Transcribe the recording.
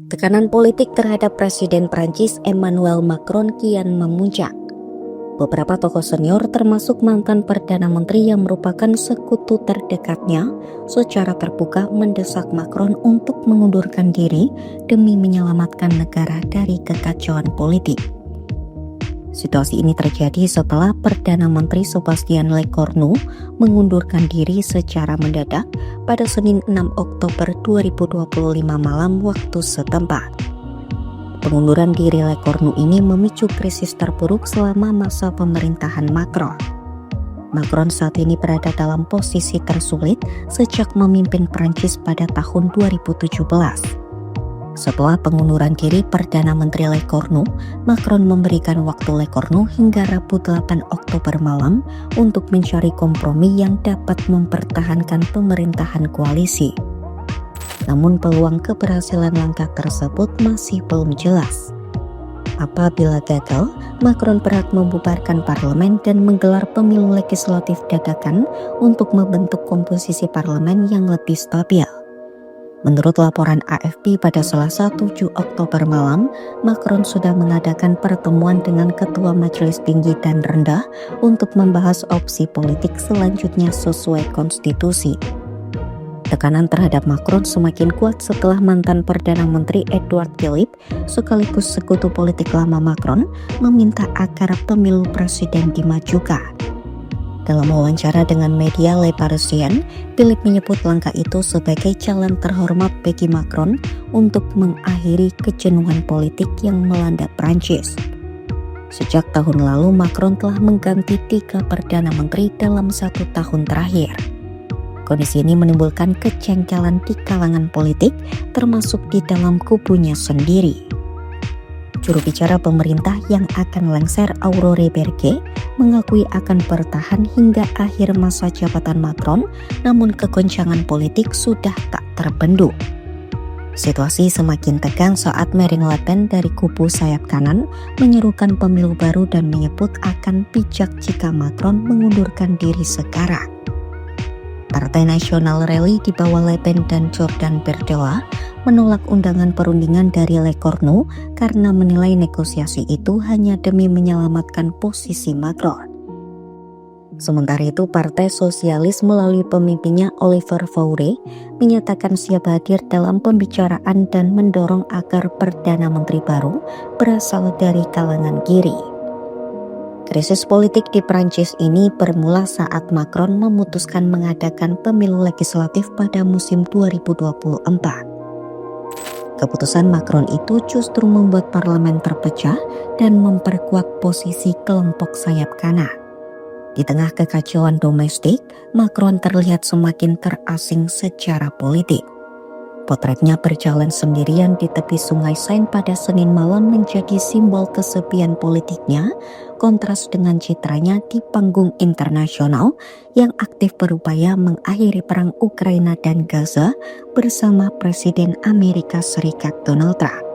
Tekanan politik terhadap Presiden Prancis Emmanuel Macron kian memuncak. Beberapa tokoh senior termasuk mantan Perdana Menteri yang merupakan sekutu terdekatnya secara terbuka mendesak Macron untuk mengundurkan diri demi menyelamatkan negara dari kekacauan politik. Situasi ini terjadi setelah Perdana Menteri Sébastien Lecornu mengundurkan diri secara mendadak pada Senin 6 Oktober 2025 malam waktu setempat. Pengunduran diri Lecornu ini memicu krisis terburuk selama masa pemerintahan Macron. Macron saat ini berada dalam posisi tersulit sejak memimpin Prancis pada tahun 2017. Setelah pengunduran diri Perdana Menteri Lecornu, Macron memberikan waktu Lecornu hingga Rabu 8 Oktober malam untuk mencari kompromi yang dapat mempertahankan pemerintahan koalisi. Namun peluang keberhasilan langkah tersebut masih belum jelas. Apabila gagal, Macron berhak membubarkan parlemen dan menggelar pemilu legislatif dadakan untuk membentuk komposisi parlemen yang lebih stabil. Menurut laporan AFP pada Selasa 7 Oktober malam, Macron sudah mengadakan pertemuan dengan Ketua Majelis Tinggi dan Rendah untuk membahas opsi politik selanjutnya sesuai konstitusi. Tekanan terhadap Macron semakin kuat setelah mantan Perdana Menteri Edouard Philippe, sekaligus sekutu politik lama Macron, meminta agar pemilu presiden dimajukan. Dalam wawancara dengan media Le Parisien, Philippe menyebut langkah itu sebagai jalan terhormat bagi Macron untuk mengakhiri kejenuhan politik yang melanda Prancis. Sejak tahun lalu, Macron telah mengganti 3 Perdana Menteri dalam 1 tahun terakhir. Kondisi ini menimbulkan kejanggalan di kalangan politik, termasuk di dalam kubunya sendiri. Juru bicara pemerintah yang akan lengser Aurore Berge mengakui akan bertahan hingga akhir masa jabatan Macron, namun kegoncangan politik sudah tak terbendung. Situasi semakin tegang saat Marine Le Pen dari kubu sayap kanan menyerukan pemilu baru dan menyebut akan bijak jika Macron mengundurkan diri sekarang. Partai Nasional Rally di bawah Le Pen dan Jordan Bardella menolak undangan perundingan dari Lecornu karena menilai negosiasi itu hanya demi menyelamatkan posisi Macron. Sementara itu, Partai Sosialis melalui pemimpinnya Olivier Faure menyatakan siap hadir dalam pembicaraan dan mendorong agar Perdana Menteri baru berasal dari kalangan kiri. Krisis politik di Prancis ini bermula saat Macron memutuskan mengadakan pemilu legislatif pada musim 2024. Keputusan Macron itu justru membuat parlemen terpecah dan memperkuat posisi kelompok sayap kanan. Di tengah kekacauan domestik, Macron terlihat semakin terasing secara politik. Potretnya berjalan sendirian di tepi sungai Seine pada Senin malam menjadi simbol kesepian politiknya, kontras dengan citranya di panggung internasional yang aktif berupaya mengakhiri perang Ukraina dan Gaza bersama Presiden Amerika Serikat Donald Trump.